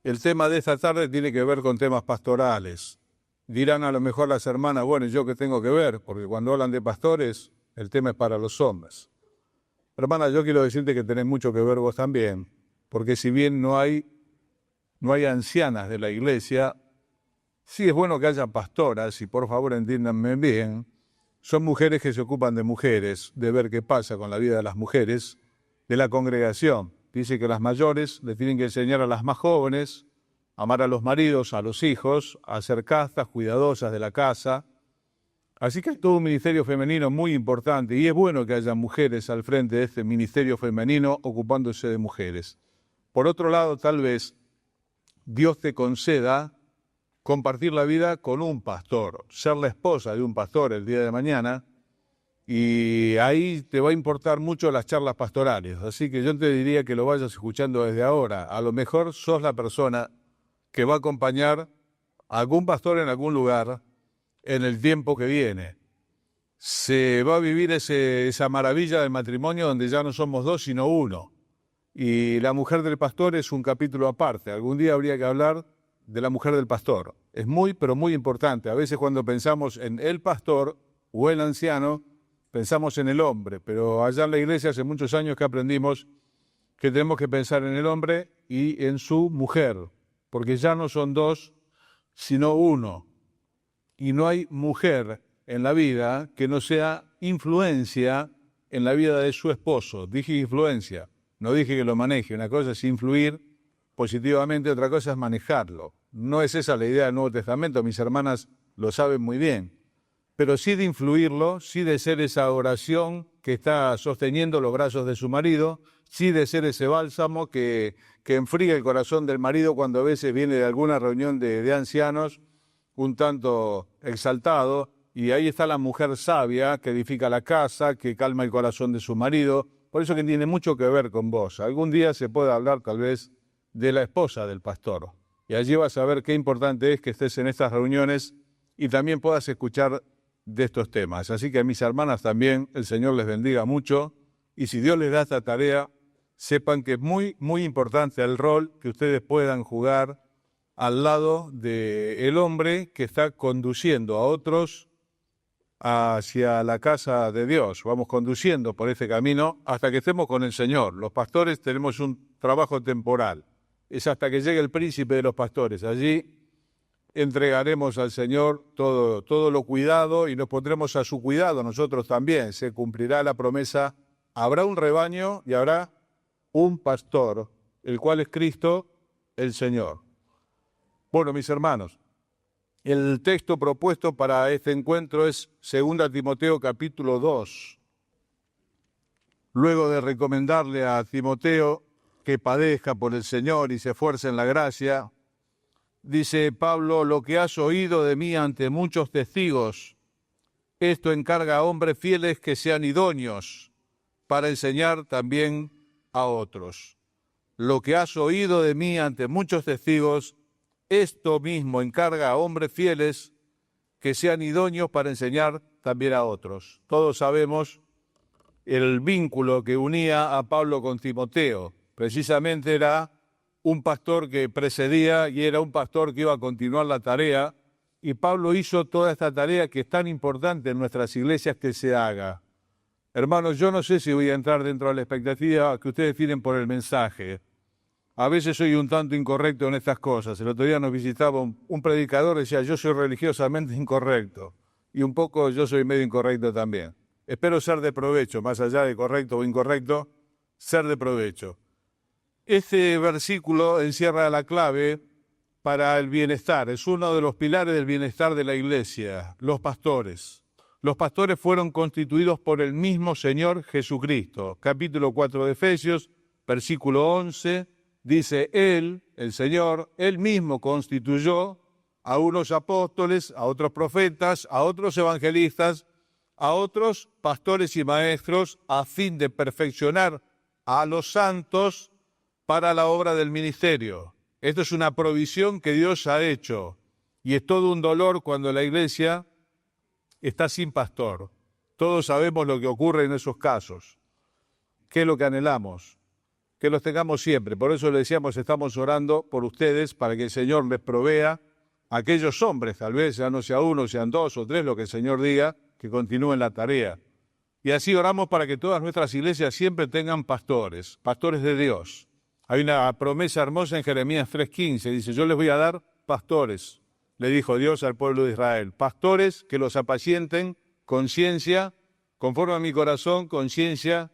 El tema de esta tarde tiene que ver con temas pastorales. Dirán a lo mejor las hermanas, bueno, ¿y yo qué tengo que ver? Porque cuando hablan de pastores, el tema es para los hombres. Hermana, yo quiero decirte que tenés mucho que ver vos también, porque si bien no hay ancianas de la iglesia, sí es bueno que haya pastoras, y por favor entiéndanme bien, son mujeres que se ocupan de mujeres, de ver qué pasa con la vida de las mujeres, de la congregación. Dice que las mayores le tienen que enseñar a las más jóvenes a amar a los maridos, a los hijos, a ser castas, cuidadosas de la casa. Así que hay todo un ministerio femenino muy importante y es bueno que haya mujeres al frente de este ministerio femenino ocupándose de mujeres. Por otro lado, tal vez Dios te conceda compartir la vida con un pastor, ser la esposa de un pastor el día de mañana, y ahí te va a importar mucho las charlas pastorales. Así que yo te diría que lo vayas escuchando desde ahora. A lo mejor sos la persona que va a acompañar a algún pastor en algún lugar en el tiempo que viene. Se va a vivir esa maravilla del matrimonio donde ya no somos dos sino uno. Y la mujer del pastor es un capítulo aparte. Algún día habría que hablar de la mujer del pastor. Es muy, pero muy importante. A veces cuando pensamos en el pastor o el anciano, pensamos en el hombre, pero allá en la iglesia hace muchos años que aprendimos que tenemos que pensar en el hombre y en su mujer, porque ya no son dos, sino uno. Y no hay mujer en la vida que no sea influencia en la vida de su esposo. Dije influencia, no dije que lo maneje. Una cosa es influir positivamente, otra cosa es manejarlo. No es esa la idea del Nuevo Testamento, mis hermanas lo saben muy bien. Pero sí de influirlo, sí de ser esa oración que está sosteniendo los brazos de su marido, sí de ser ese bálsamo que enfría el corazón del marido cuando a veces viene de alguna reunión de ancianos un tanto exaltado, y ahí está la mujer sabia que edifica la casa, que calma el corazón de su marido, por eso que tiene mucho que ver con vos. Algún día se puede hablar tal vez de la esposa del pastor, y allí vas a ver qué importante es que estés en estas reuniones y también puedas escuchar de estos temas. Así que a mis hermanas también, el Señor les bendiga mucho, y si Dios les da esta tarea, sepan que es muy, muy importante el rol que ustedes puedan jugar al lado del hombre que está conduciendo a otros hacia la casa de Dios. Vamos conduciendo por este camino hasta que estemos con el Señor. Los pastores tenemos un trabajo temporal. Es hasta que llegue el príncipe de los pastores. Allí entregaremos al Señor todo lo cuidado y nos pondremos a su cuidado nosotros también. Se cumplirá la promesa. Habrá un rebaño y habrá un pastor, el cual es Cristo, el Señor. Bueno, mis hermanos, el texto propuesto para este encuentro es 2 Timoteo capítulo 2. Luego de recomendarle a Timoteo que padezca por el Señor y se esfuerce en la gracia, dice Pablo: lo que has oído de mí ante muchos testigos, esto encarga a hombres fieles que sean idóneos para enseñar también a otros. Lo que has oído de mí ante muchos testigos, esto mismo encarga a hombres fieles que sean idóneos para enseñar también a otros. Todos sabemos el vínculo que unía a Pablo con Timoteo. Precisamente era un pastor que precedía y era un pastor que iba a continuar la tarea, y Pablo hizo toda esta tarea que es tan importante en nuestras iglesias que se haga. Hermanos, yo no sé si voy a entrar dentro de la expectativa que ustedes tienen por el mensaje. A veces soy un tanto incorrecto en estas cosas. El otro día nos visitaba un predicador y decía: yo soy religiosamente incorrecto. Y un poco yo soy medio incorrecto también. Espero ser de provecho, más allá de correcto o incorrecto, ser de provecho. Este versículo encierra la clave para el bienestar. Es uno de los pilares del bienestar de la iglesia, los pastores. Los pastores fueron constituidos por el mismo Señor Jesucristo. Capítulo 4 de Efesios, versículo 11, dice: Él, el Señor, Él mismo constituyó a unos apóstoles, a otros profetas, a otros evangelistas, a otros pastores y maestros, a fin de perfeccionar a los santos para la obra del ministerio. Esto es una provisión que Dios ha hecho, y es todo un dolor cuando la iglesia está sin pastor. Todos sabemos lo que ocurre en esos casos. ¿Qué es lo que anhelamos? que los tengamos siempre. Por eso le decíamos, estamos orando por ustedes para que el Señor les provea a aquellos hombres, tal vez ya no sea uno, sean dos o tres, lo que el Señor diga, que continúen la tarea. Y así oramos para que todas nuestras iglesias siempre tengan pastores, pastores de Dios. Hay una promesa hermosa en Jeremías 3:15, dice, yo les voy a dar pastores, le dijo Dios al pueblo de Israel, pastores que los apacienten con ciencia, conforme a mi corazón, con ciencia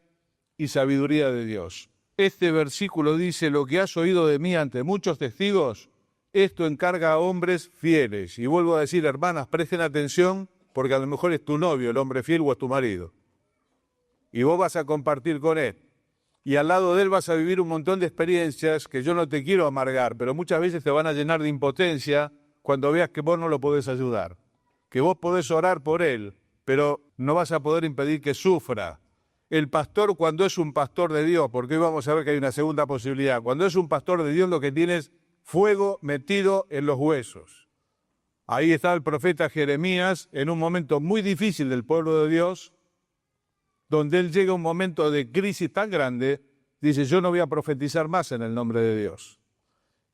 y sabiduría de Dios. Este versículo dice, lo que has oído de mí ante muchos testigos, esto encarga a hombres fieles. Y vuelvo a decir, hermanas, presten atención, porque a lo mejor es tu novio, el hombre fiel, o es tu marido. Y vos vas a compartir con él. Y al lado de él vas a vivir un montón de experiencias que yo no te quiero amargar, pero muchas veces te van a llenar de impotencia cuando veas que vos no lo podés ayudar. Que vos podés orar por él, pero no vas a poder impedir que sufra. El pastor, cuando es un pastor de Dios, porque hoy vamos a ver que hay una segunda posibilidad, cuando es un pastor de Dios lo que tiene es fuego metido en los huesos. Ahí está el profeta Jeremías en un momento muy difícil del pueblo de Dios, donde él llega a un momento de crisis tan grande, dice, yo no voy a profetizar más en el nombre de Dios.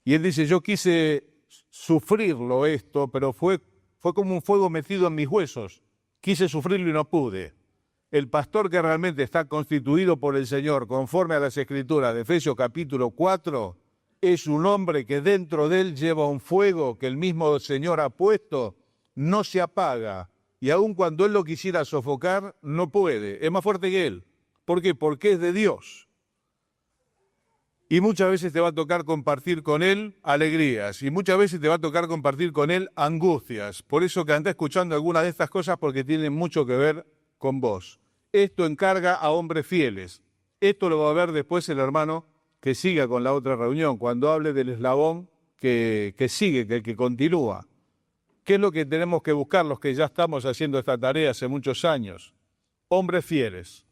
Y él dice, yo quise sufrirlo esto, pero fue como un fuego metido en mis huesos. Quise sufrirlo y no pude. El pastor que realmente está constituido por el Señor, conforme a las Escrituras de Efesios capítulo 4, es un hombre que dentro de él lleva un fuego que el mismo Señor ha puesto, no se apaga. Y aun cuando él lo quisiera sofocar, no puede. Es más fuerte que él. ¿Por qué? Porque es de Dios. Y muchas veces te va a tocar compartir con él alegrías. Y muchas veces te va a tocar compartir con él angustias. Por eso que anda escuchando algunas de estas cosas porque tienen mucho que ver con vos. Esto encarga a hombres fieles. Esto lo va a ver después el hermano que siga con la otra reunión, cuando hable del eslabón que sigue, que continúa. ¿Qué es lo que tenemos que buscar los que ya estamos haciendo esta tarea hace muchos años? Hombres fieles.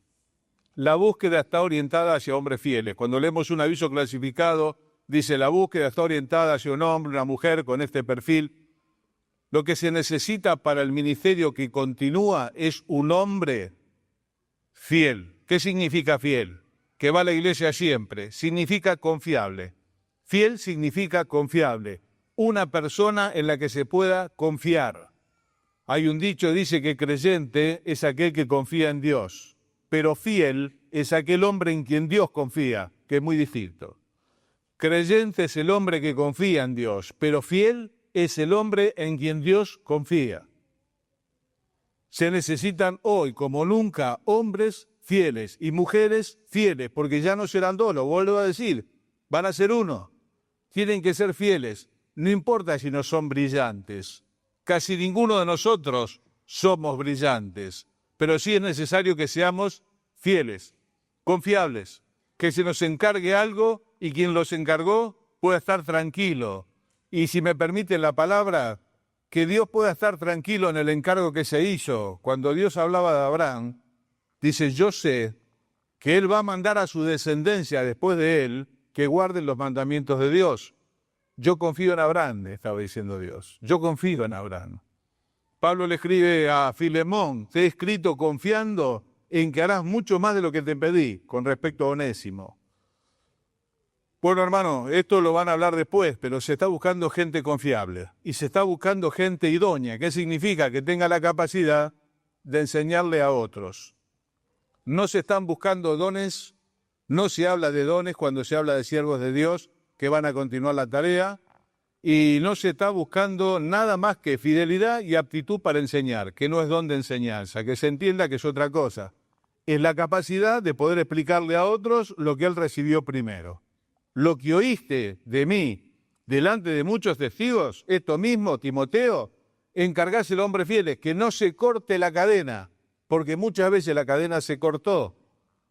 La búsqueda está orientada hacia hombres fieles. Cuando leemos un aviso clasificado, dice la búsqueda está orientada hacia un hombre, una mujer con este perfil. Lo que se necesita para el ministerio que continúa es un hombre fiel. ¿Qué significa fiel? Que va a la iglesia siempre. Significa confiable. Fiel significa confiable. Una persona en la que se pueda confiar. Hay un dicho, dice que creyente es aquel que confía en Dios, pero fiel es aquel hombre en quien Dios confía, que es muy distinto. Creyente es el hombre que confía en Dios, pero fiel es el hombre en quien Dios confía. Se necesitan hoy, como nunca, hombres fieles y mujeres fieles, porque ya no serán dos, lo vuelvo a decir, van a ser uno. Tienen que ser fieles. No importa si no son brillantes, casi ninguno de nosotros somos brillantes, pero sí es necesario que seamos fieles, confiables, que se nos encargue algo y quien los encargó pueda estar tranquilo. Y si me permiten la palabra, que Dios pueda estar tranquilo en el encargo que se hizo. Cuando Dios hablaba de Abraham, dice, yo sé que Él va a mandar a su descendencia después de Él que guarden los mandamientos de Dios. Yo confío en Abraham, estaba diciendo Dios. Yo confío en Abraham. Pablo le escribe a Filemón, te he escrito confiando en que harás mucho más de lo que te pedí con respecto a Onésimo. Bueno, hermano, esto lo van a hablar después, pero se está buscando gente confiable y se está buscando gente idónea. ¿Qué significa? Que tenga la capacidad de enseñarle a otros. No se están buscando dones, no se habla de dones cuando se habla de siervos de Dios que van a continuar la tarea, y no se está buscando nada más que fidelidad y aptitud para enseñar, que no es don de enseñanza, que se entienda que es otra cosa. Es la capacidad de poder explicarle a otros lo que él recibió primero. Lo que oíste de mí delante de muchos testigos, esto mismo, Timoteo, encargáselo a hombres fieles, que no se corte la cadena, porque muchas veces la cadena se cortó.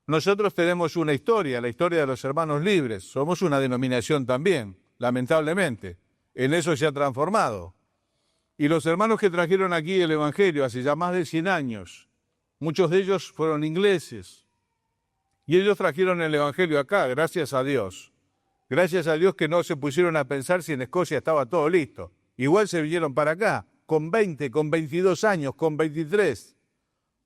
Nosotros tenemos una historia, la historia de los hermanos libres. Somos una denominación también, lamentablemente. En eso se ha transformado. Y los hermanos que trajeron aquí el Evangelio hace ya más de 100 años, muchos de ellos fueron ingleses. Y ellos trajeron el Evangelio acá, gracias a Dios. Gracias a Dios que no se pusieron a pensar si en Escocia estaba todo listo. Igual se vinieron para acá, con 20, con 22 años, con 23.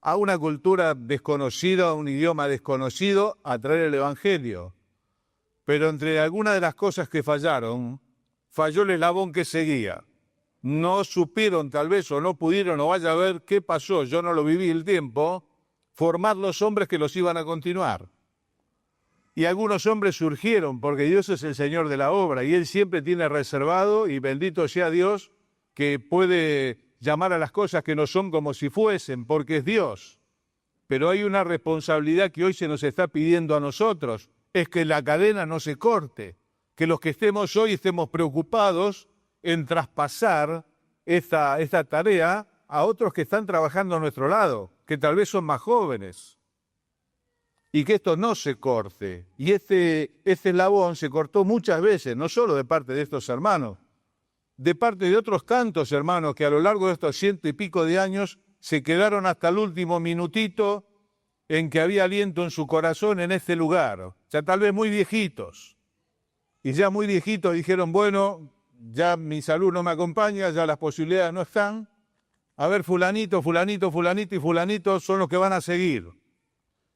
A una cultura desconocida, a un idioma desconocido, a traer el Evangelio. pero entre algunas de las cosas que fallaron, falló el eslabón que seguía. No supieron tal vez o no pudieron, o vaya a ver qué pasó, yo no lo viví el tiempo, formar los hombres que los iban a continuar. Y algunos hombres surgieron, porque Dios es el Señor de la obra, y Él siempre tiene reservado, y bendito sea Dios, que puede llamar a las cosas que no son como si fuesen, porque es Dios. Pero hay una responsabilidad que hoy se nos está pidiendo a nosotros, es que la cadena no se corte, que los que estemos hoy estemos preocupados en traspasar esta tarea a otros que están trabajando a nuestro lado, que tal vez son más jóvenes, y que esto no se corte. Y este eslabón se cortó muchas veces, no solo de parte de estos hermanos, de parte de otros tantos hermanos que a lo largo de estos 100 y pico de años se quedaron hasta el último minutito en que había aliento en su corazón en este lugar, ya tal vez muy viejitos. Y ya muy viejitos dijeron, bueno, ya mi salud no me acompaña, ya las posibilidades no están. A ver, fulanito, fulanito, fulanito y fulanito son los que van a seguir.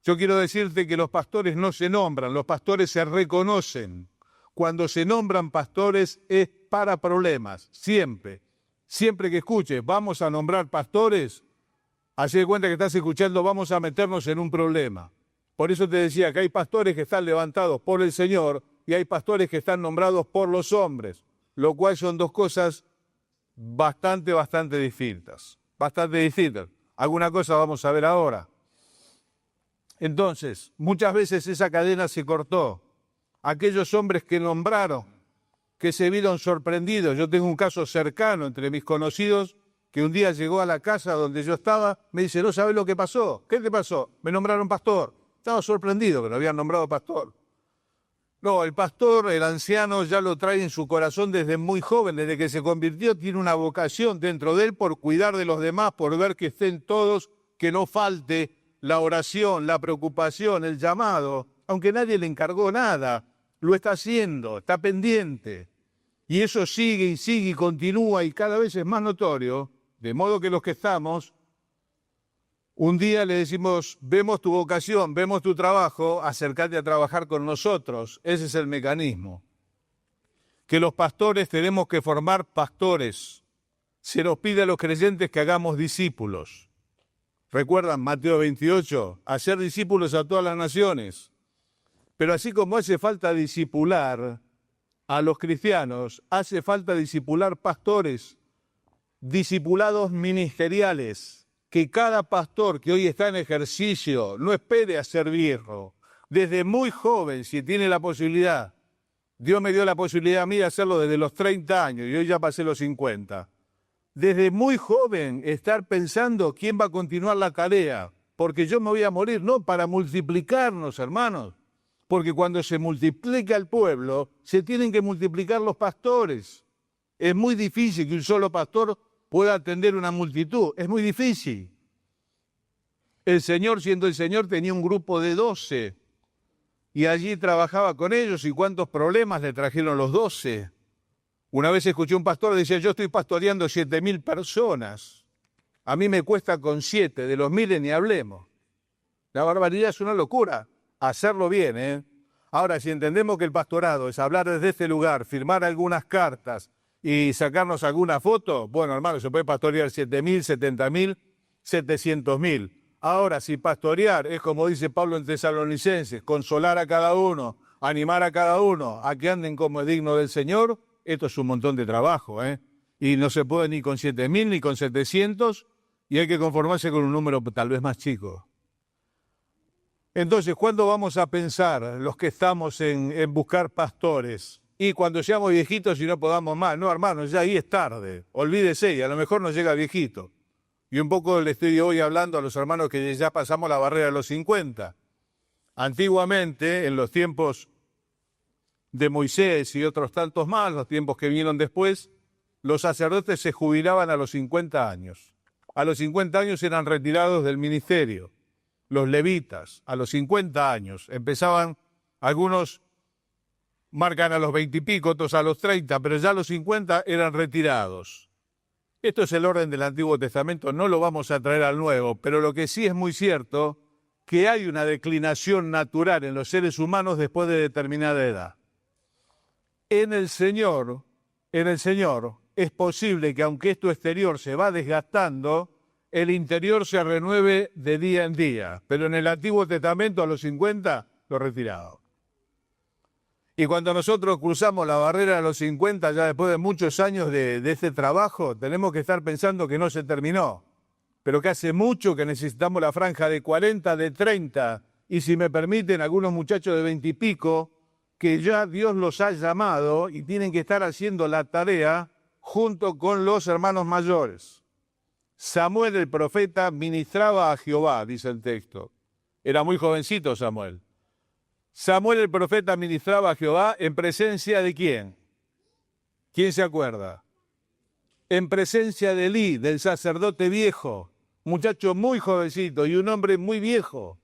Yo quiero decirte que los pastores no se nombran, los pastores se reconocen. Cuando se nombran pastores es para problemas, siempre. Siempre que escuches, vamos a nombrar pastores, haz de cuenta que estás escuchando, vamos a meternos en un problema. Por eso te decía que hay pastores que están levantados por el Señor y hay pastores que están nombrados por los hombres, lo cual son dos cosas bastante distintas. Bastante distintas. Alguna cosa vamos a ver ahora. Entonces, muchas veces esa cadena se cortó. Aquellos hombres que nombraron, que se vieron sorprendidos. Yo tengo un caso cercano entre mis conocidos que un día llegó a la casa donde yo estaba, me dice, ¿no sabes lo que pasó? ¿Qué te pasó? Me nombraron pastor. Estaba sorprendido que lo habían nombrado pastor. No, el pastor, el anciano, ya lo trae en su corazón desde muy joven, desde que se convirtió, tiene una vocación dentro de él por cuidar de los demás, por ver que estén todos, que no falte la oración, la preocupación, el llamado, aunque nadie le encargó nada, lo está haciendo, está pendiente. Y eso sigue y continúa y cada vez es más notorio, de modo que los que estamos, un día le decimos, vemos tu vocación, vemos tu trabajo, acércate a trabajar con nosotros. Ese es el mecanismo. Que los pastores tenemos que formar pastores. Se nos pide a los creyentes que hagamos discípulos. ¿Recuerdan Mateo 28? Hacer discípulos a todas las naciones. Pero así como hace falta discipular a los cristianos, hace falta discipular pastores, discipulados ministeriales. Que cada pastor que hoy está en ejercicio no espere a servirlo. Desde muy joven, si tiene la posibilidad, Dios me dio la posibilidad a mí de hacerlo desde los 30 años y hoy ya pasé los 50. Desde muy joven estar pensando quién va a continuar la tarea, porque yo me voy a morir, no para multiplicarnos, hermanos, porque cuando se multiplica el pueblo, se tienen que multiplicar los pastores. Es muy difícil que un solo pastor pueda atender una multitud, es muy difícil. El Señor, siendo el Señor, tenía un grupo de 12 y allí trabajaba con ellos y cuántos problemas le trajeron los 12. Una vez escuché un pastor que decía, yo estoy pastoreando 7.000 personas, a mí me cuesta con 7, de los 1.000 ni hablemos. La barbaridad es una locura, hacerlo bien, ¿eh? Ahora, si entendemos que el pastorado es hablar desde este lugar, firmar algunas cartas, y sacarnos alguna foto, bueno, hermano, se puede pastorear 7.000, 70.000, 700.000. Ahora, si pastorear es como dice Pablo en Tesalonicenses, consolar a cada uno, animar a cada uno a que anden como es digno del Señor, esto es un montón de trabajo, ¿eh? Y no se puede ni con 7.000 ni con 700, y hay que conformarse con un número tal vez más chico. Entonces, ¿cuándo vamos a pensar los que estamos en buscar pastores? Y cuando seamos viejitos y no podamos más. No, hermanos, ya ahí es tarde. Olvídese, y a lo mejor nos llega viejito. Y un poco le estoy hoy hablando a los hermanos que ya pasamos la barrera de los 50. Antiguamente, en los tiempos de Moisés y otros tantos más, los tiempos que vinieron después, los sacerdotes se jubilaban a los 50 años. A los 50 años eran retirados del ministerio. Los levitas, a los 50 años, empezaban algunos marcan a los 20 y pico, otros a los 30, pero ya a los 50 eran retirados. Esto es el orden del Antiguo Testamento, no lo vamos a traer al Nuevo, pero lo que sí es muy cierto que hay una declinación natural en los seres humanos después de determinada edad. En el Señor es posible que aunque esto exterior se va desgastando, el interior se renueve de día en día. Pero en el Antiguo Testamento a los 50 lo retiraba. Y cuando nosotros cruzamos la barrera de los 50, ya después de muchos años de este trabajo, tenemos que estar pensando que no se terminó, pero que hace mucho que necesitamos la franja de 40, de 30, y si me permiten, algunos muchachos de 20 y pico, que ya Dios los ha llamado y tienen que estar haciendo la tarea junto con los hermanos mayores. Samuel el profeta ministraba a Jehová, dice el texto. Era muy jovencito Samuel. Samuel el profeta ministraba a Jehová en presencia de ¿quién? ¿Quién se acuerda? En presencia de Elí, del sacerdote viejo, muchacho muy jovencito y un hombre muy viejo.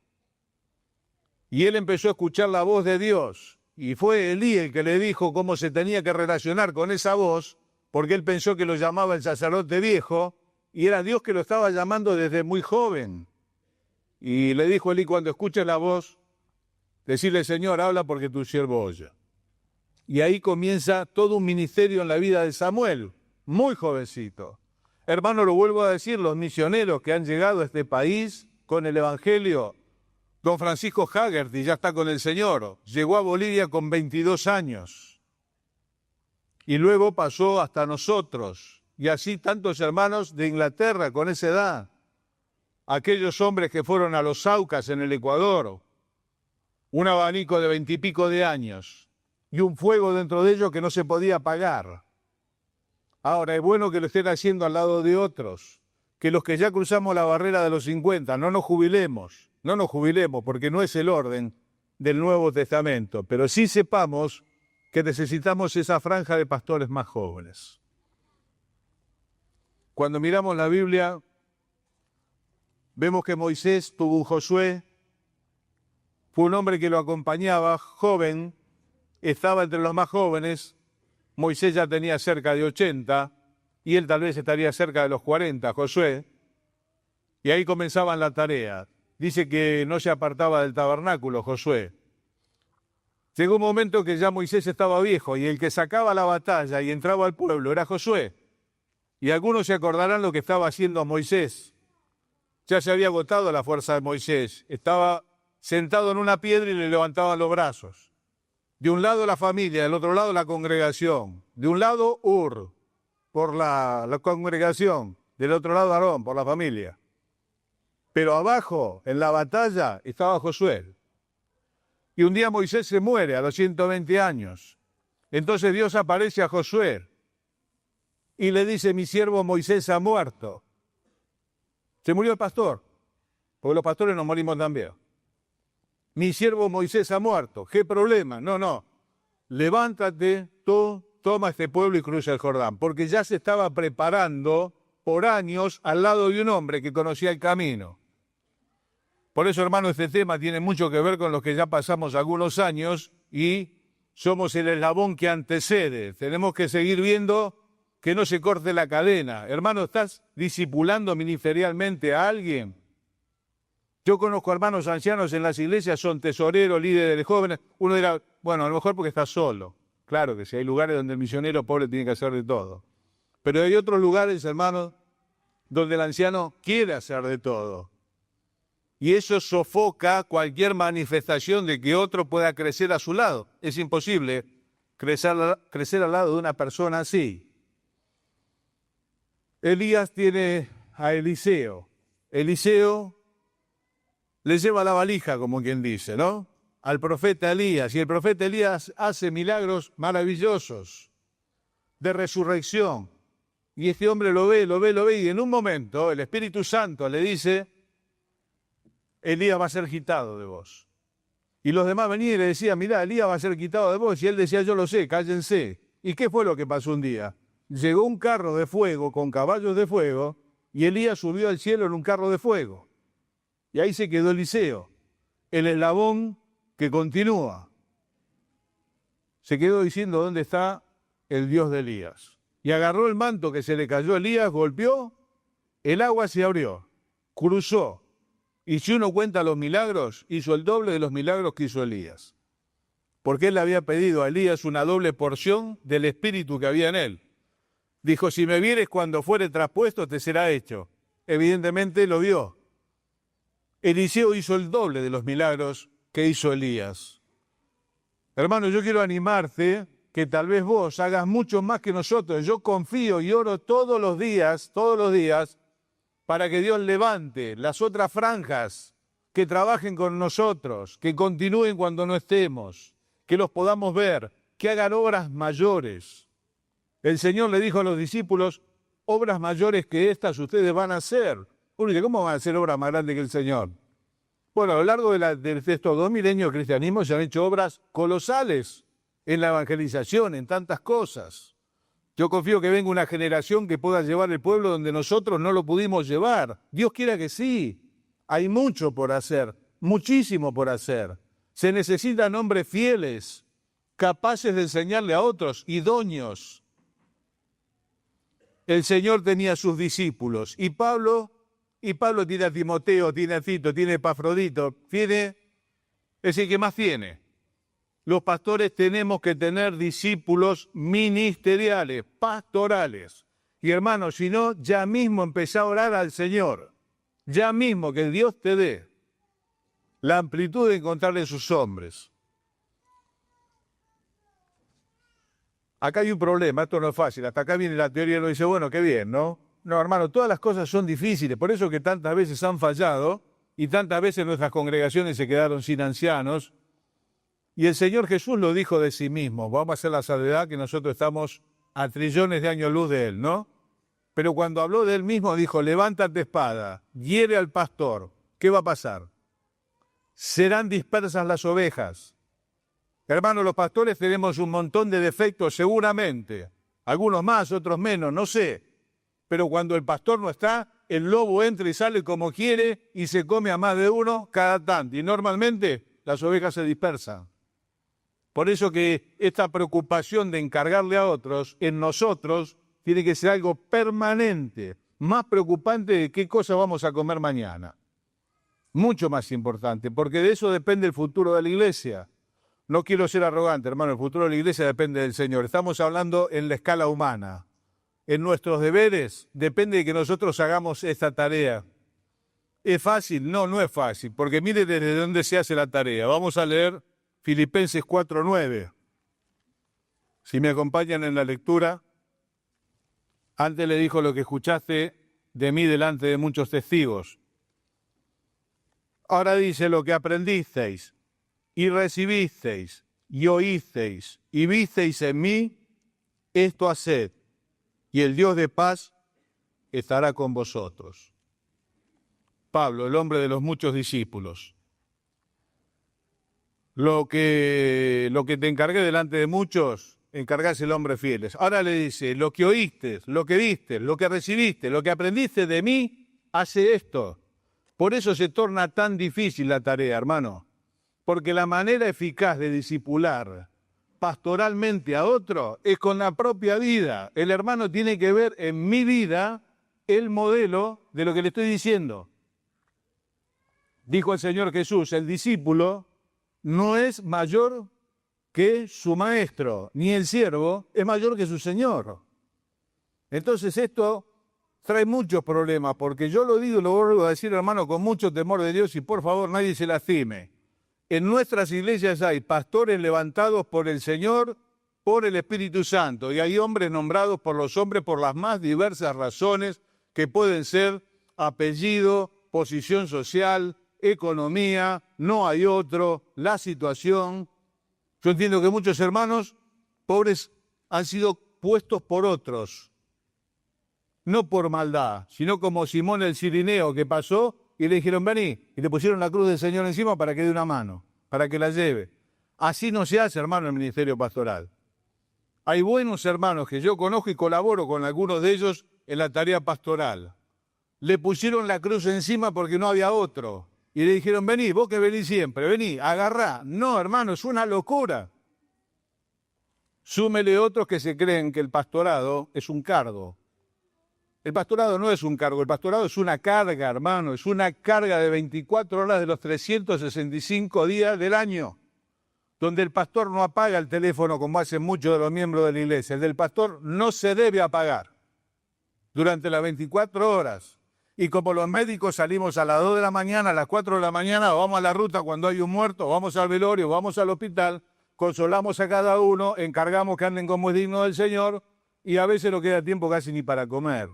Y él empezó a escuchar la voz de Dios. Y fue Elí el que le dijo cómo se tenía que relacionar con esa voz, porque él pensó que lo llamaba el sacerdote viejo, y era Dios que lo estaba llamando desde muy joven. Y le dijo Elí, cuando escuches la voz, decirle, Señor, habla porque tu siervo oye. Y ahí comienza todo un ministerio en la vida de Samuel, muy jovencito. Hermano, lo vuelvo a decir, los misioneros que han llegado a este país con el Evangelio, don Francisco Haggerty ya está con el Señor, llegó a Bolivia con 22 años y luego pasó hasta nosotros, y así tantos hermanos de Inglaterra con esa edad, aquellos hombres que fueron a los Aucas en el Ecuador, un abanico de 20 y pico de años y un fuego dentro de ellos que no se podía apagar. Ahora, es bueno que lo estén haciendo al lado de otros, que los que ya cruzamos la barrera de los 50 no nos jubilemos porque no es el orden del Nuevo Testamento, pero sí sepamos que necesitamos esa franja de pastores más jóvenes. Cuando miramos la Biblia, vemos que Moisés tuvo un Josué, fue un hombre que lo acompañaba, joven, estaba entre los más jóvenes. Moisés ya tenía cerca de 80 y él tal vez estaría cerca de los 40, Josué. Y ahí comenzaban la tarea. Dice que no se apartaba del tabernáculo, Josué. Llegó un momento que ya Moisés estaba viejo y el que sacaba la batalla y entraba al pueblo era Josué. Y algunos se acordarán lo que estaba haciendo Moisés. Ya se había agotado la fuerza de Moisés. Estaba sentado en una piedra y le levantaban los brazos. De un lado la familia, del otro lado la congregación. De un lado Ur, por la congregación. Del otro lado Aarón, por la familia. Pero abajo, en la batalla, estaba Josué. Y un día Moisés se muere a los 120 años. Entonces Dios aparece a Josué y le dice, mi siervo Moisés ha muerto. Se murió el pastor, porque los pastores nos morimos también. Mi siervo Moisés ha muerto. ¿Qué problema? No. Levántate, tú, toma este pueblo y cruza el Jordán, porque ya se estaba preparando por años al lado de un hombre que conocía el camino. Por eso, hermano, este tema tiene mucho que ver con los que ya pasamos algunos años y somos el eslabón que antecede. Tenemos que seguir viendo que no se corte la cadena. Hermano, ¿estás discipulando ministerialmente a alguien? Yo conozco hermanos ancianos en las iglesias, son tesoreros, líderes de jóvenes. Uno dirá, bueno, a lo mejor porque está solo. Claro que sí, hay lugares donde el misionero pobre tiene que hacer de todo. Pero hay otros lugares, hermanos, donde el anciano quiere hacer de todo. Y eso sofoca cualquier manifestación de que otro pueda crecer a su lado. Es imposible crecer al lado de una persona así. Elías tiene a Eliseo. Eliseo le lleva la valija, como quien dice, ¿no? Al profeta Elías. Y el profeta Elías hace milagros maravillosos de resurrección. Y este hombre lo ve, y en un momento el Espíritu Santo le dice, Elías va a ser quitado de vos. Y los demás venían y le decían, mirá, Elías va a ser quitado de vos. Y él decía, yo lo sé, cállense. ¿Y qué fue lo que pasó un día? Llegó un carro de fuego con caballos de fuego y Elías subió al cielo en un carro de fuego. Y ahí se quedó Eliseo, el eslabón que continúa. Se quedó diciendo, ¿dónde está el Dios de Elías? Y agarró el manto que se le cayó a Elías, golpeó, el agua se abrió, cruzó. Y si uno cuenta los milagros, hizo el doble de los milagros que hizo Elías. Porque él le había pedido a Elías una doble porción del espíritu que había en él. Dijo, si me vieres cuando fuere traspuesto, te será hecho. Evidentemente lo vio. Eliseo hizo el doble de los milagros que hizo Elías. Hermano, yo quiero animarte que tal vez vos hagas mucho más que nosotros. Yo confío y oro todos los días, para que Dios levante las otras franjas, que trabajen con nosotros, que continúen cuando no estemos, que los podamos ver, que hagan obras mayores. El Señor le dijo a los discípulos, obras mayores que estas ustedes van a hacer. Uno dice, ¿cómo van a hacer obras más grandes que el Señor? Bueno, a lo largo de estos 2 milenios de cristianismo se han hecho obras colosales en la evangelización, en tantas cosas. Yo confío que venga una generación que pueda llevar el pueblo donde nosotros no lo pudimos llevar. Dios quiera que sí. Hay mucho por hacer, muchísimo por hacer. Se necesitan hombres fieles, capaces de enseñarle a otros, idóneos. El Señor tenía sus discípulos y Pablo tiene a Timoteo, tiene a Tito, tiene a Epafrodito, es decir, ¿qué más tiene? Los pastores tenemos que tener discípulos ministeriales, pastorales. Y hermanos, si no, ya mismo empezá a orar al Señor. Ya mismo que Dios te dé la amplitud de encontrarle sus hombres. Acá hay un problema, esto no es fácil. Hasta acá viene la teoría y uno dice, bueno, qué bien, ¿no? No, hermano, todas las cosas son difíciles. Por eso que tantas veces han fallado y tantas veces nuestras congregaciones se quedaron sin ancianos. Y el Señor Jesús lo dijo de sí mismo. Vamos a hacer la salvedad que nosotros estamos a trillones de años luz de Él, ¿no? Pero cuando habló de Él mismo dijo, levántate espada, hiere al pastor. ¿Qué va a pasar? Serán dispersas las ovejas. Hermanos, los pastores tenemos un montón de defectos seguramente. Algunos más, otros menos, no sé. Pero cuando el pastor no está, el lobo entra y sale como quiere y se come a más de uno cada tanto. Y normalmente las ovejas se dispersan. Por eso que esta preocupación de encargarle a otros en nosotros tiene que ser algo permanente, más preocupante de qué cosa vamos a comer mañana. Mucho más importante, porque de eso depende el futuro de la iglesia. No quiero ser arrogante, hermano, el futuro de la iglesia depende del Señor. Estamos hablando en la escala humana. En nuestros deberes depende de que nosotros hagamos esta tarea. ¿Es fácil? No, no es fácil, porque mire desde dónde se hace la tarea. Vamos a leer Filipenses 4:9. Si me acompañan en la lectura, antes le dijo lo que escuchaste de mí delante de muchos testigos. Ahora dice lo que aprendisteis y recibisteis y oísteis y visteis en mí, esto haced, y el Dios de paz estará con vosotros. Pablo, el hombre de los muchos discípulos. Lo que te encargué delante de muchos, encargáselo a hombres fieles. Ahora le dice, lo que oíste, lo que viste, lo que recibiste, lo que aprendiste de mí, hace esto. Por eso se torna tan difícil la tarea, hermano. Porque la manera eficaz de discipular pastoralmente a otro es con la propia vida. El hermano tiene que ver en mi vida el modelo de lo que le estoy diciendo. Dijo el Señor Jesús, el discípulo no es mayor que su maestro, ni el siervo es mayor que su señor. Entonces esto trae muchos problemas, porque yo lo digo y lo vuelvo a decir, hermano, con mucho temor de Dios, y por favor nadie se lastime. En nuestras iglesias hay pastores levantados por el Señor, por el Espíritu Santo, y hay hombres nombrados por los hombres por las más diversas razones que pueden ser apellido, posición social, economía, no hay otro, la situación. Yo entiendo que muchos hermanos pobres han sido puestos por otros, no por maldad, sino como Simón el Cirineo que pasó y le dijeron, vení, y le pusieron la cruz del Señor encima para que dé una mano, para que la lleve. Así no se hace, hermano, el ministerio pastoral. Hay buenos hermanos que yo conozco y colaboro con algunos de ellos en la tarea pastoral. Le pusieron la cruz encima porque no había otro. Y le dijeron, vení, vos que venís siempre, vení, agarrá. No, hermano, es una locura. Súmele otros que se creen que el pastorado es un cargo. El pastorado no es un cargo, el pastorado es una carga, hermano, es una carga de 24 horas de los 365 días del año, donde el pastor no apaga el teléfono como hacen muchos de los miembros de la iglesia. El del pastor no se debe apagar durante las 24 horas. Y como los médicos salimos a las 2 de la mañana, a las 4 de la mañana, o vamos a la ruta cuando hay un muerto, o vamos al velorio, o vamos al hospital, consolamos a cada uno, encargamos que anden como es digno del Señor, y a veces no queda tiempo casi ni para comer.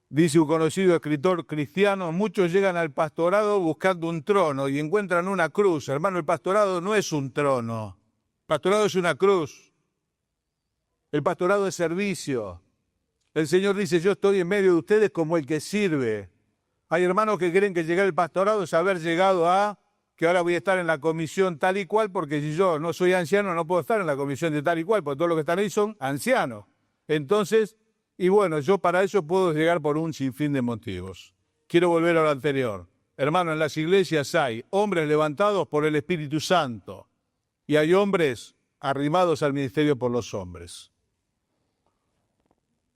Dice un conocido escritor cristiano, muchos llegan al pastorado buscando un trono y encuentran una cruz. Hermano, el pastorado no es un trono, el pastorado es una cruz. El pastorado es servicio. El Señor dice, yo estoy en medio de ustedes como el que sirve. Hay hermanos que creen que llegar al pastorado es haber llegado a que ahora voy a estar en la comisión tal y cual, porque si yo no soy anciano no puedo estar en la comisión de tal y cual, porque todos los que están ahí son ancianos. Entonces, y bueno, yo para eso puedo llegar por un sinfín de motivos. Quiero volver a lo anterior. Hermano, en las iglesias hay hombres levantados por el Espíritu Santo y hay hombres arrimados al ministerio por los hombres.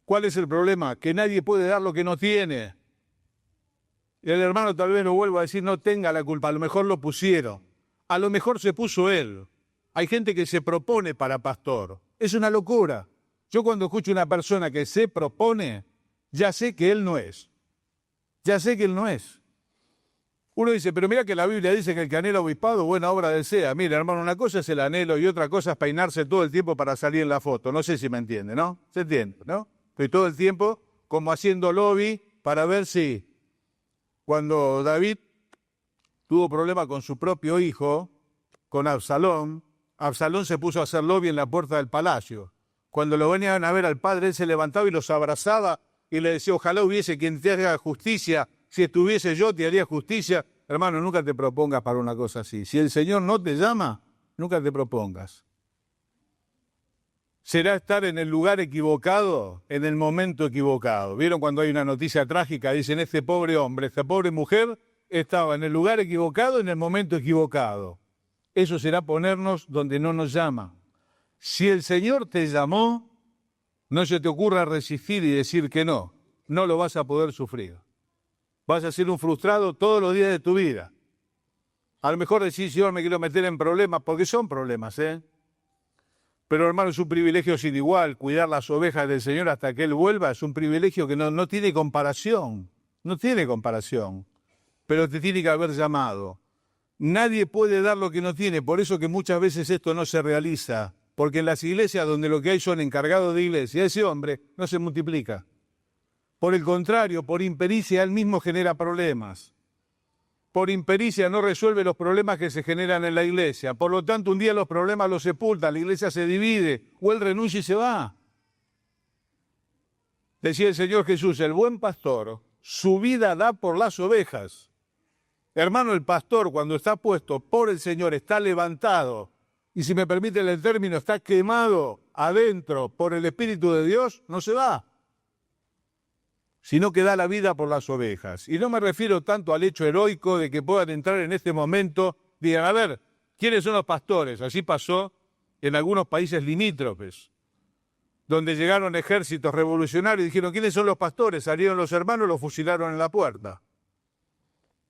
¿Cuál es el problema? Que nadie puede dar lo que no tiene. Y el hermano tal vez lo vuelva a decir, no tenga la culpa, a lo mejor lo pusieron. A lo mejor se puso él. Hay gente que se propone para pastor. Es una locura. Yo cuando escucho a una persona que se propone, ya sé que él no es. Ya sé que él no es. Uno dice, pero mira que la Biblia dice que el que anhela obispado, buena obra desea. Mira, hermano, una cosa es el anhelo y otra cosa es peinarse todo el tiempo para salir en la foto. No sé si me entiende, ¿no? ¿Se entiende, no? Estoy todo el tiempo como haciendo lobby para ver si cuando David tuvo problema con su propio hijo, con Absalón, Absalón se puso a hacer lobby en la puerta del palacio. Cuando lo venían a ver al padre, él se levantaba y los abrazaba y le decía, ojalá hubiese quien te haga justicia, si estuviese yo te haría justicia. Hermano, nunca te propongas para una cosa así. Si el Señor no te llama, nunca te propongas. Será estar en el lugar equivocado, en el momento equivocado. ¿Vieron cuando hay una noticia trágica? Dicen, este pobre hombre, esta pobre mujer estaba en el lugar equivocado, en el momento equivocado. Eso será ponernos donde no nos llama. Si el Señor te llamó, no se te ocurra resistir y decir que no. No lo vas a poder sufrir. Vas a ser un frustrado todos los días de tu vida. A lo mejor decís, Señor, me quiero meter en problemas, porque son problemas, Pero hermano, es un privilegio sin igual. Cuidar las ovejas del Señor hasta que Él vuelva es un privilegio que no tiene comparación. No tiene comparación. Pero te tiene que haber llamado. Nadie puede dar lo que no tiene. Por eso que muchas veces esto no se realiza. Porque en las iglesias donde lo que hay son encargados de iglesia, ese hombre no se multiplica. Por el contrario, por impericia él mismo genera problemas. Por impericia no resuelve los problemas que se generan en la iglesia. Por lo tanto, un día los problemas los sepultan, la iglesia se divide, o él renuncia y se va. Decía el Señor Jesús, el buen pastor, su vida da por las ovejas. Hermano, el pastor cuando está puesto por el Señor, está levantado, y si me permiten el término, está quemado adentro por el Espíritu de Dios, no se va, sino que da la vida por las ovejas. Y no me refiero tanto al hecho heroico de que puedan entrar en este momento, digan, a ver, ¿quiénes son los pastores? Así pasó en algunos países limítrofes, donde llegaron ejércitos revolucionarios y dijeron, ¿quiénes son los pastores? Salieron los hermanos, los fusilaron en la puerta.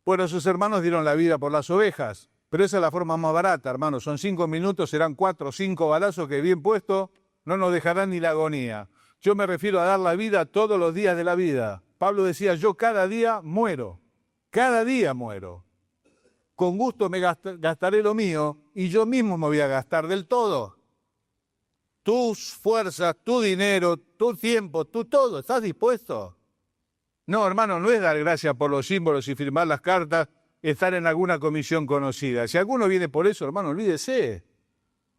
Bueno, esos hermanos dieron la vida por las ovejas, pero esa es la forma más barata, hermanos. Son 5 minutos, serán 4 o 5 balazos que bien puestos no nos dejarán ni la agonía. Yo me refiero a dar la vida todos los días de la vida. Pablo decía, yo cada día muero. Con gusto me gastaré lo mío y yo mismo me voy a gastar del todo. Tus fuerzas, tu dinero, tu tiempo, tu todo, ¿estás dispuesto? No, hermano, no es dar gracias por los símbolos y firmar las cartas, estar en alguna comisión conocida. Si alguno viene por eso, hermano, olvídese.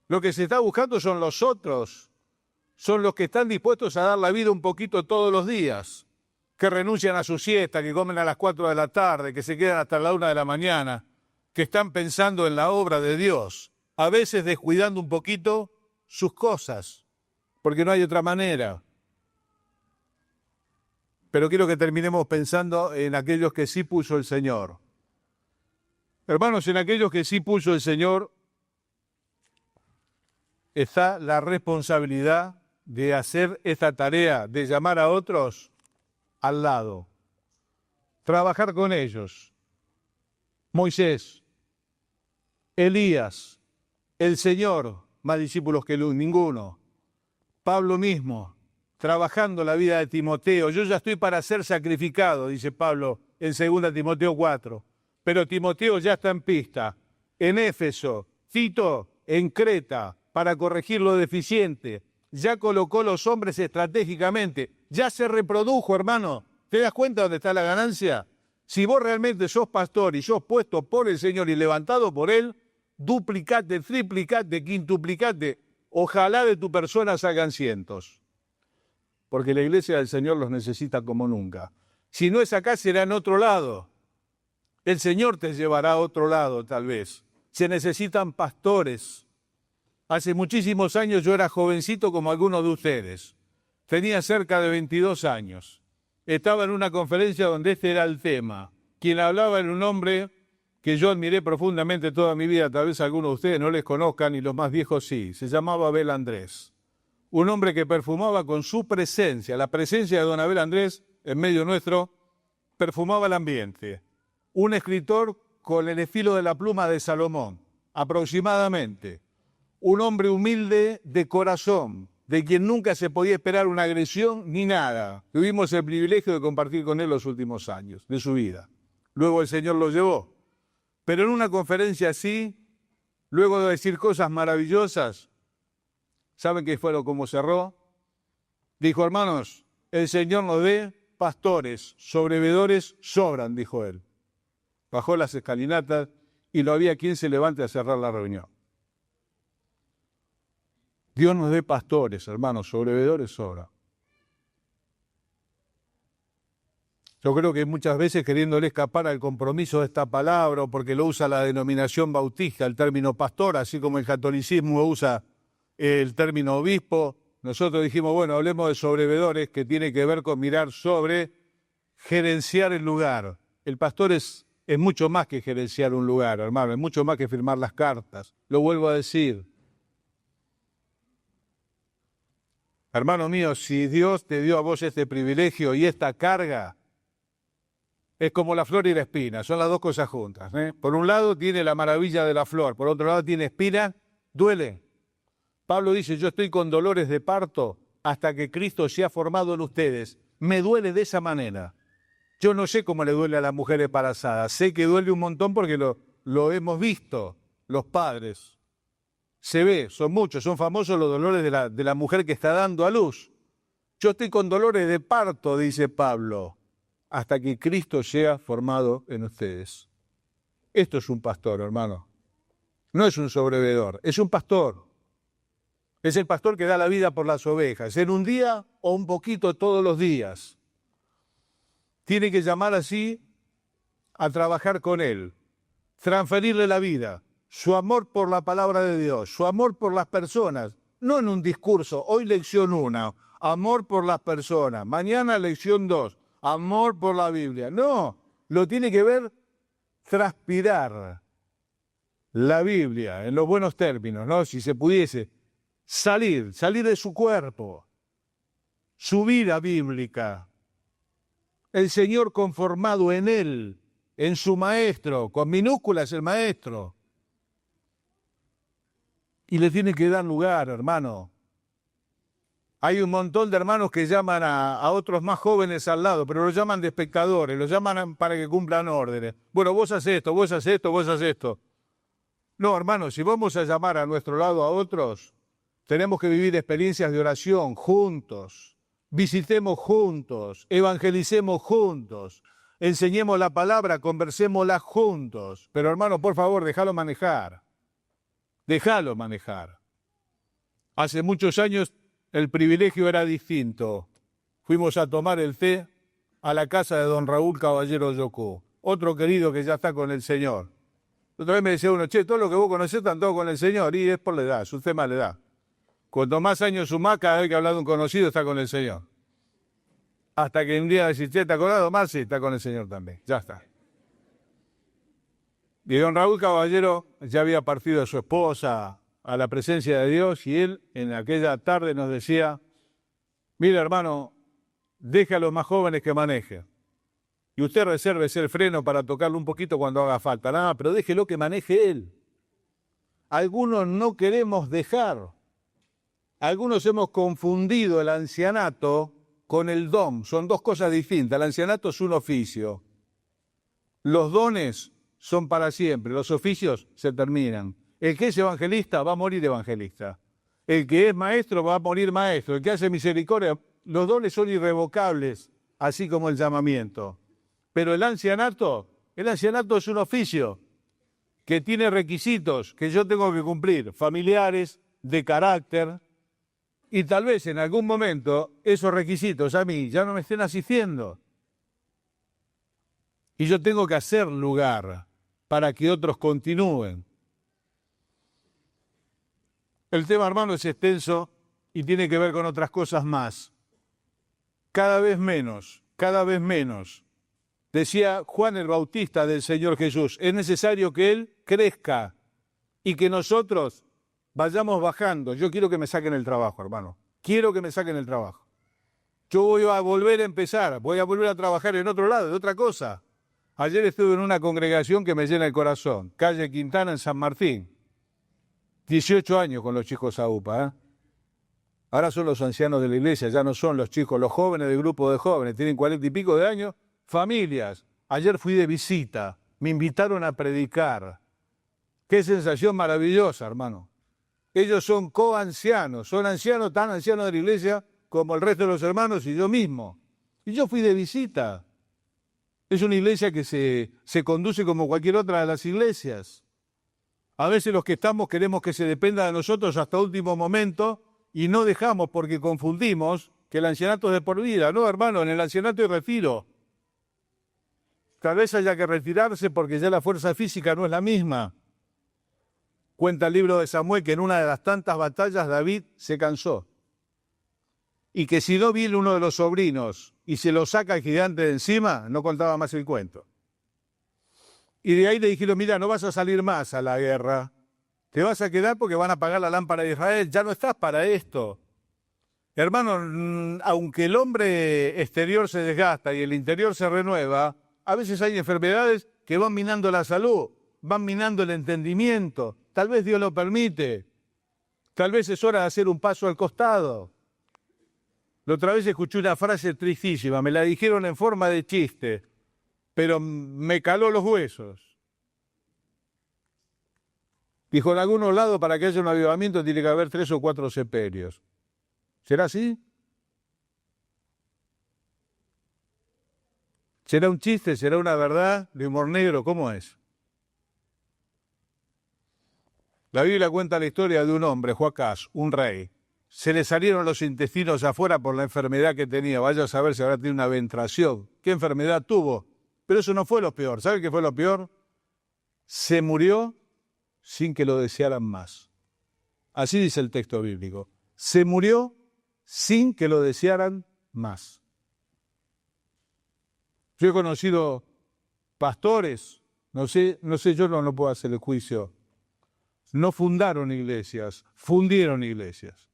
Lo que se está buscando son los otros. Son los que están dispuestos a dar la vida un poquito todos los días, que renuncian a su siesta, que comen a las 4 de la tarde, que se quedan hasta la 1 de la mañana, que están pensando en la obra de Dios, a veces descuidando un poquito sus cosas, porque no hay otra manera. Pero quiero que terminemos pensando en aquellos que sí puso el Señor. Hermanos, en aquellos que sí puso el Señor está la responsabilidad de hacer esta tarea, de llamar a otros al lado, trabajar con ellos. Moisés, Elías, el Señor, más discípulos que ninguno. Pablo mismo, trabajando la vida de Timoteo. Yo ya estoy para ser sacrificado, dice Pablo en 2 Timoteo 4. Pero Timoteo ya está en pista, en Éfeso, Tito en Creta, para corregir lo deficiente. Ya colocó los hombres estratégicamente. Ya se reprodujo, hermano. ¿Te das cuenta dónde está la ganancia? Si vos realmente sos pastor y sos puesto por el Señor y levantado por Él, duplicate, triplicate, quintuplicate. Ojalá de tu persona salgan cientos. Porque la iglesia del Señor los necesita como nunca. Si no es acá, será en otro lado. El Señor te llevará a otro lado, tal vez. Se necesitan pastores. Hace muchísimos años yo era jovencito como algunos de ustedes. Tenía cerca de 22 años. Estaba en una conferencia donde este era el tema. Quien hablaba era un hombre que yo admiré profundamente toda mi vida. Tal vez algunos de ustedes no les conozcan y los más viejos sí. Se llamaba Abel Andrés. Un hombre que perfumaba con su presencia. La presencia de don Abel Andrés en medio nuestro perfumaba el ambiente. Un escritor con el estilo de la pluma de Salomón, aproximadamente. Un hombre humilde de corazón, de quien nunca se podía esperar una agresión ni nada. Tuvimos el privilegio de compartir con él los últimos años de su vida. Luego el Señor lo llevó. Pero en una conferencia así, luego de decir cosas maravillosas, ¿saben qué fue cómo cerró? Dijo, hermanos, el Señor nos dé pastores, sobrevedores sobran, dijo él. Bajó las escalinatas y no había quien se levante a cerrar la reunión. Dios nos dé pastores, hermanos, sobrevedores sobran. Yo creo que muchas veces queriéndole escapar al compromiso de esta palabra, o porque lo usa la denominación bautista, el término pastor, así como el catolicismo usa el término obispo, nosotros dijimos, bueno, hablemos de sobrevedores, que tiene que ver con mirar sobre gerenciar el lugar. El pastor es mucho más que gerenciar un lugar, hermano, es mucho más que firmar las cartas. Lo vuelvo a decir. Hermano mío, si Dios te dio a vos este privilegio y esta carga, es como la flor y la espina, son las dos cosas juntas. Por un lado tiene la maravilla de la flor, por otro lado tiene espina, duele. Pablo dice, yo estoy con dolores de parto hasta que Cristo sea formado en ustedes. Me duele de esa manera. Yo no sé cómo le duele a las mujeres embarazadas, sé que duele un montón porque lo hemos visto, los padres. Se ve, son muchos, son famosos los dolores de la mujer que está dando a luz. Yo estoy con dolores de parto, dice Pablo, hasta que Cristo sea formado en ustedes. Esto es un pastor, hermano. No es un sobrevedor, es un pastor. Es el pastor que da la vida por las ovejas, en un día o un poquito todos los días. Tiene que llamar así a trabajar con él, transferirle la vida, su amor por la palabra de Dios, su amor por las personas, no en un discurso, hoy lección 1, amor por las personas, mañana lección 2, amor por la Biblia. No, lo tiene que ver transpirar la Biblia en los buenos términos, ¿no? Si se pudiese salir de su cuerpo, su vida bíblica, el Señor conformado en él, en su maestro, con minúsculas el maestro. Y le tiene que dar lugar, hermano. Hay un montón de hermanos que llaman a otros más jóvenes al lado, pero los llaman de espectadores, los llaman para que cumplan órdenes. Bueno, vos haces esto, vos haces esto, vos haces esto. No, hermano, si vamos a llamar a nuestro lado a otros, tenemos que vivir experiencias de oración juntos, visitemos juntos, evangelicemos juntos, enseñemos la palabra, conversémosla juntos. Pero hermano, por favor, déjalo manejar. Déjalo manejar. Hace muchos años el privilegio era distinto. Fuimos a tomar el té a la casa de don Raúl Caballero Yocó, otro querido que ya está con el Señor. Otra vez me decía uno, che, todo lo que vos conocés están todos con el Señor, y es por la edad, su tema la edad. Cuanto más años sumás, cada vez que habla de un conocido está con el Señor. Hasta que un día decís, che, ¿te acordás más? Sí, está con el Señor también, ya está. Y don Raúl Caballero ya había partido a su esposa a la presencia de Dios y él en aquella tarde nos decía, Mira, hermano, deje a los más jóvenes que manejen. Y usted resérvese el freno para tocarlo un poquito cuando haga falta. Nada, pero déjelo que maneje él. Algunos no queremos dejar. Algunos hemos confundido el ancianato con el don. Son dos cosas distintas. El ancianato es un oficio. Los dones son para siempre. Los oficios se terminan. El que es evangelista va a morir evangelista. El que es maestro va a morir maestro. El que hace misericordia, los dones son irrevocables, así como el llamamiento. Pero el ancianato es un oficio que tiene requisitos que yo tengo que cumplir, familiares, de carácter, y tal vez en algún momento esos requisitos a mí ya no me estén asistiendo. Y yo tengo que hacer lugar para que otros continúen. El tema, hermano, es extenso y tiene que ver con otras cosas más. Cada vez menos. Decía Juan el Bautista del Señor Jesús, es necesario que Él crezca y que nosotros vayamos bajando. Yo quiero que me saquen el trabajo, hermano. Quiero que me saquen el trabajo. Yo voy a volver a empezar, voy a volver a trabajar en otro lado, de otra cosa. Ayer estuve en una congregación que me llena el corazón, calle Quintana en San Martín. 18 años con los chicos a UPA, ¿eh? Ahora son los ancianos de la iglesia, ya no son los chicos, los jóvenes del grupo de jóvenes, tienen 40 y pico de años, familias. Ayer fui de visita, me invitaron a predicar. Qué sensación maravillosa, hermano. Ellos son coancianos, son ancianos, tan ancianos de la iglesia como el resto de los hermanos y yo mismo. Y yo fui de visita. Es una iglesia que se conduce como cualquier otra de las iglesias. A veces los que estamos queremos que se dependa de nosotros hasta último momento y no dejamos porque confundimos que el ancianato es de por vida. No, hermano, en el ancianato hay retiro. Tal vez haya que retirarse porque ya la fuerza física no es la misma. Cuenta el libro de Samuel que en una de las tantas batallas David se cansó. Y que si no viene uno de los sobrinos y se lo saca el gigante de encima, no contaba más el cuento. Y de ahí le dijeron, mira, no vas a salir más a la guerra. Te vas a quedar porque van a apagar la lámpara de Israel. Ya no estás para esto. Hermano, aunque el hombre exterior se desgasta y el interior se renueva, a veces hay enfermedades que van minando la salud, van minando el entendimiento. Tal vez Dios lo permite. Tal vez es hora de hacer un paso al costado. La otra vez escuché una frase tristísima, me la dijeron en forma de chiste, pero me caló los huesos. Dijo, en algunos lados para que haya un avivamiento tiene que haber 3 o 4 sepelios. ¿Será así? ¿Será un chiste? ¿Será una verdad de humor negro? ¿Cómo es? La Biblia cuenta la historia de un hombre, Joacás, un rey. Se le salieron los intestinos afuera por la enfermedad que tenía. Vaya a saber si habrá tenido una ventración. ¿Qué enfermedad tuvo? Pero eso no fue lo peor. ¿Sabe qué fue lo peor? Se murió sin que lo desearan más. Así dice el texto bíblico. Se murió sin que lo desearan más. Yo he conocido pastores, no sé, yo no puedo hacer el juicio. No fundaron iglesias, fundieron iglesias.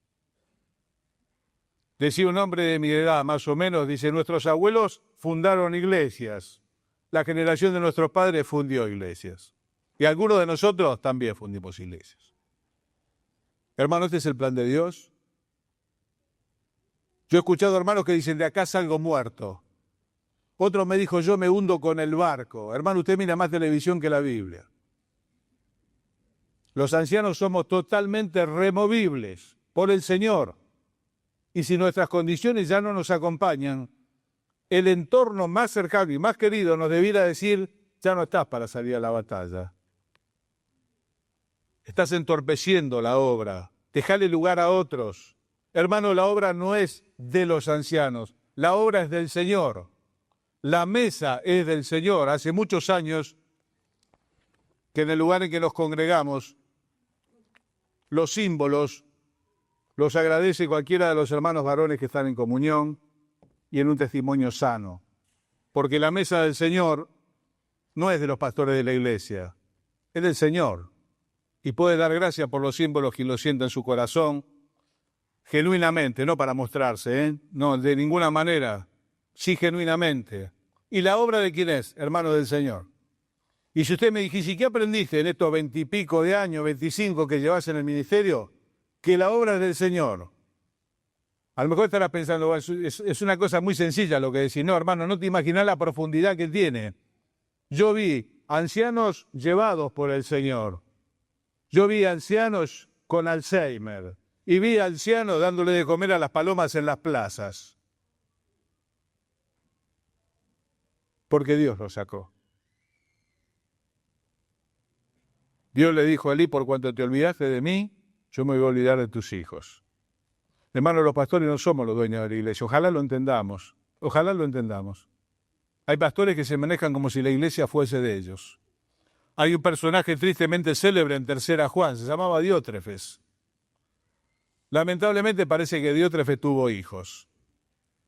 Decía un hombre de mi edad, más o menos, dice, nuestros abuelos fundaron iglesias. La generación de nuestros padres fundió iglesias. Y algunos de nosotros también fundimos iglesias. Hermano, ¿este es el plan de Dios? Yo he escuchado hermanos que dicen, de acá salgo muerto. Otro me dijo, yo me hundo con el barco. Hermano, usted mira más televisión que la Biblia. Los ancianos somos totalmente removibles por el Señor. Y si nuestras condiciones ya no nos acompañan, el entorno más cercano y más querido nos debiera decir, ya no estás para salir a la batalla. Estás entorpeciendo la obra. Dejale lugar a otros. Hermano, la obra no es de los ancianos, la obra es del Señor. La mesa es del Señor. Hace muchos años que en el lugar en que nos congregamos, los símbolos los agradece cualquiera de los hermanos varones que están en comunión y en un testimonio sano. Porque la mesa del Señor no es de los pastores de la iglesia, es del Señor. Y puede dar gracias por los símbolos quien lo sienta en su corazón, genuinamente, no para mostrarse, no, de ninguna manera, sí genuinamente. ¿Y la obra de quién es? Hermano del Señor. Y si usted me dijese, ¿y qué aprendiste en estos 20 y pico de años, 25 que llevas en el ministerio? Que la obra es del Señor. A lo mejor estarás pensando, es una cosa muy sencilla lo que decís. No, hermano, no te imaginas la profundidad que tiene. Yo vi ancianos llevados por el Señor. Yo vi ancianos con Alzheimer. Y vi ancianos dándole de comer a las palomas en las plazas. Porque Dios los sacó. Dios le dijo a Elí, por cuanto te olvidaste de mí, yo me voy a olvidar de tus hijos. Hermanos, los pastores no somos los dueños de la iglesia. Ojalá lo entendamos. Ojalá lo entendamos. Hay pastores que se manejan como si la iglesia fuese de ellos. Hay un personaje tristemente célebre en Tercera Juan, se llamaba Diótrefes. Lamentablemente parece que Diótrefes tuvo hijos.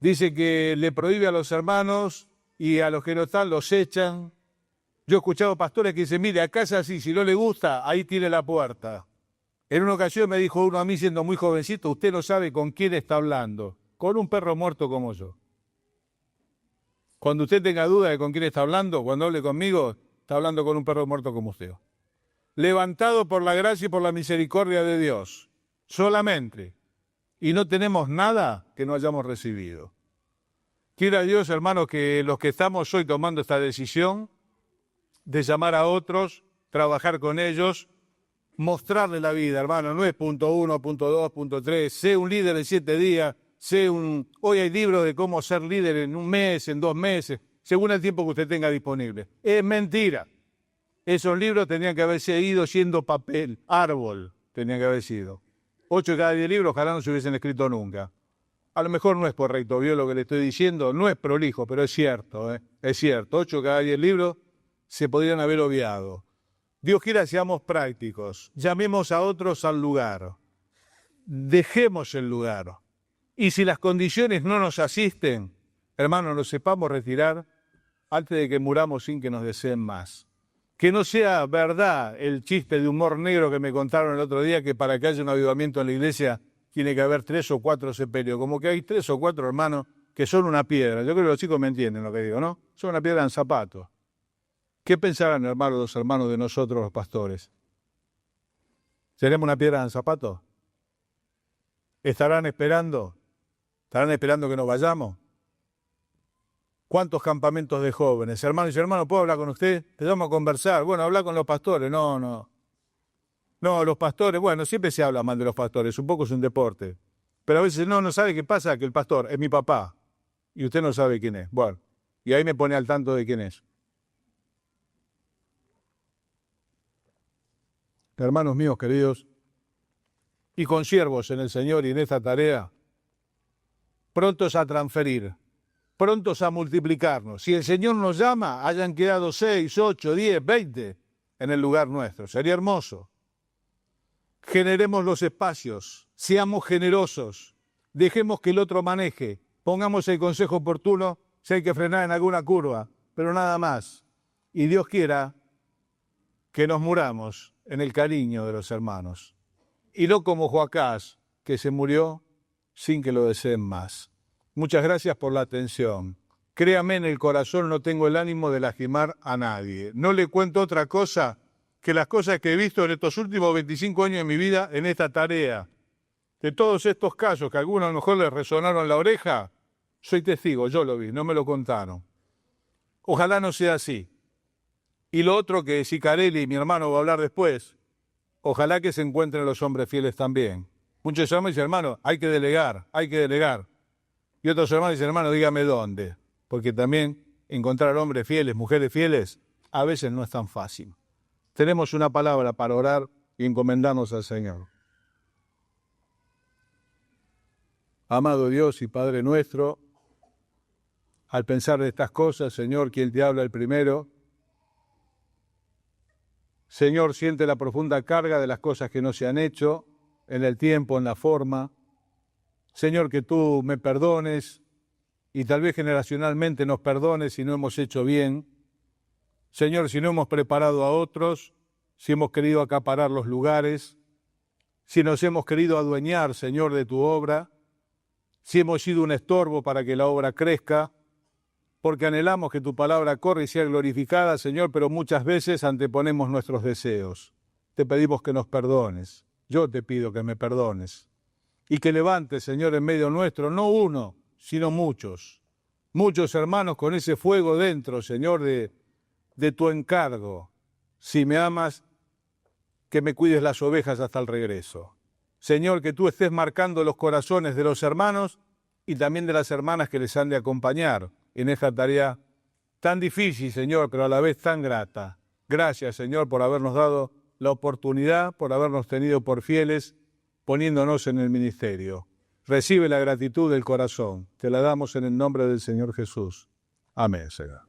Dice que le prohíbe a los hermanos y a los que no están los echan. Yo he escuchado pastores que dicen, mire, acá es así, si no le gusta, ahí tiene la puerta. En una ocasión me dijo uno a mí siendo muy jovencito, usted no sabe con quién está hablando, con un perro muerto como yo. Cuando usted tenga duda de con quién está hablando, cuando hable conmigo, está hablando con un perro muerto como usted. Levantado por la gracia y por la misericordia de Dios, solamente. Y no tenemos nada que no hayamos recibido. Quiera Dios, hermanos, que los que estamos hoy tomando esta decisión de llamar a otros, trabajar con ellos, mostrarle la vida, hermano, no es punto 1, punto 2, punto 3, sé un líder en 7 días, hoy hay libros de cómo ser líder en 1 mes, en 2 meses, según el tiempo que usted tenga disponible. Es mentira. Esos libros tenían que haberse ido siendo papel, árbol, tenían que haber sido. 8 de cada 10 libros ojalá no se hubiesen escrito nunca. A lo mejor no es correcto, vio lo que le estoy diciendo, no es prolijo, pero es cierto, es cierto. 8 de cada 10 libros se podrían haber obviado. Dios quiera seamos prácticos, llamemos a otros al lugar, dejemos el lugar. Y si las condiciones no nos asisten, hermanos, nos sepamos retirar antes de que muramos sin que nos deseen más. Que no sea verdad el chiste de humor negro que me contaron el otro día, que para que haya un avivamiento en la iglesia tiene que haber 3 o 4 sepelios, como que hay 3 o 4 hermanos que son una piedra. Yo creo que los chicos me entienden lo que digo, ¿no? Son una piedra en zapatos. ¿Qué pensarán, hermanos, los hermanos de nosotros, los pastores? ¿Seremos una piedra en zapatos? ¿Estarán esperando? ¿Estarán esperando que nos vayamos? ¿Cuántos campamentos de jóvenes? Hermanos y hermanos, ¿puedo hablar con usted? Te llamo a conversar. Bueno, hablar con los pastores. No, los pastores, bueno, siempre se habla mal de los pastores, un poco es un deporte. Pero a veces no sabe qué pasa, que el pastor es mi papá y usted no sabe quién es. Bueno, y ahí me pone al tanto de quién es. Hermanos míos queridos, y consiervos en el Señor y en esta tarea, prontos a transferir, prontos a multiplicarnos. Si el Señor nos llama, hayan quedado 6, 8, 10, 20 en el lugar nuestro. Sería hermoso. Generemos los espacios, seamos generosos, dejemos que el otro maneje, pongamos el consejo oportuno si hay que frenar en alguna curva, pero nada más. Y Dios quiera que nos muramos en el cariño de los hermanos. Y no como Joacás, que se murió sin que lo deseen más. Muchas gracias por la atención. Créame, en el corazón no tengo el ánimo de lastimar a nadie. No le cuento otra cosa que las cosas que he visto en estos últimos 25 años de mi vida en esta tarea. De todos estos casos que a algunos a lo mejor les resonaron la oreja, soy testigo, yo lo vi, no me lo contaron. Ojalá no sea así. Y lo otro que Sicarelli, mi hermano, va a hablar después, ojalá que se encuentren los hombres fieles también. Muchos hermanos dicen, hermano, hay que delegar, hay que delegar. Y otros hermanos dicen, hermano, dígame dónde. Porque también encontrar hombres fieles, mujeres fieles, a veces no es tan fácil. Tenemos una palabra para orar y encomendarnos al Señor. Amado Dios y Padre nuestro, al pensar de estas cosas, Señor, quien te habla el primero, Señor, siente la profunda carga de las cosas que no se han hecho, en el tiempo, en la forma. Señor, que tú me perdones y tal vez generacionalmente nos perdones si no hemos hecho bien. Señor, si no hemos preparado a otros, si hemos querido acaparar los lugares. si nos hemos querido adueñar, Señor, de tu obra, si hemos sido un estorbo para que la obra crezca, porque anhelamos que tu palabra corra y sea glorificada, Señor, pero muchas veces anteponemos nuestros deseos. Te pedimos que nos perdones. Yo te pido que me perdones. Y que levantes, Señor, en medio nuestro, no uno, sino muchos. Muchos hermanos con ese fuego dentro, Señor, de tu encargo. Si me amas, que me cuides las ovejas hasta el regreso. Señor, que tú estés marcando los corazones de los hermanos y también de las hermanas que les han de acompañar en esta tarea tan difícil, Señor, pero a la vez tan grata. Gracias, Señor, por habernos dado la oportunidad, por habernos tenido por fieles, poniéndonos en el ministerio. Recibe la gratitud del corazón. Te la damos en el nombre del Señor Jesús. Amén, Señor.